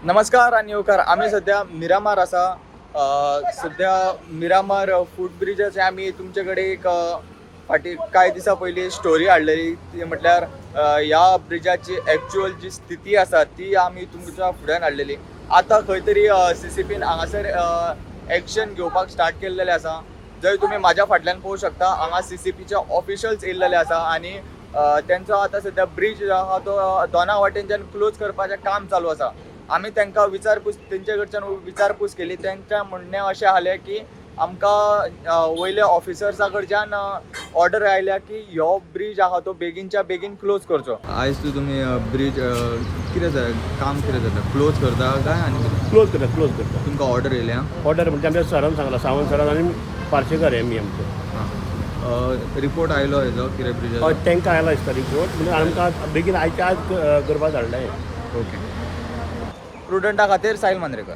नमस्कार आणि येवकार आम्ही सध्या मिरामार असा सध्या मिरामार फूट ब्रिजाचे आम्ही तुमच्याकडे एक फाटी काही दिसा पयलीं स्टोरी हाडलेली ती म्हटल्यार ह्या ब्रिजाची एक्चुअल जी स्थिती आसा ती आमी तुमच्या फुड्यान हाडलेली. आतां खंय तरी CCPन हांगासर एक्शन घेवपाक स्टार्ट केल्लेलें आसा. जंय तुम्ही माझ्या फाटल्यान पळोवंक शकता हांगा CCPचे ऑफिशियल्स येयल्लेले आसा आणि त्यांचो आतां सध्या ब्रिज आहा तो दोना वाटेनच्यान क्लोज करपाचें काम चालू आसा. आम्ही तांकां तेंचे कडच्यान विचारपूस केली. त्यांच्या म्हणणें अशें आसलें की आमकां वयल्या ऑफिसर्सा कडच्यान ऑर्डर आयल्या की ह्यो ब्रिज आहा तो बेगीनच्या बेगीन क्लोज करचो. आयज तुमी ब्रिज कितें काम कितें जाता क्लोज करता काय आनी क्लोज करता तुमकां ऑर्डर येयल्या? ऑर्डर म्हणजे आमच्या सरान सांगला सावंत सरान आनी पार्शेकर आमी आमचे रिपोर्ट आयलो हेजो कितें ब्रिजाचो? तांकां आयला दिसता रिपोर्ट म्हणजे आमकां बेगीन आयच्या आज करपाक धाडलाय. ओके. प्रुडंटा खातीर साहिल मांद्रेकर.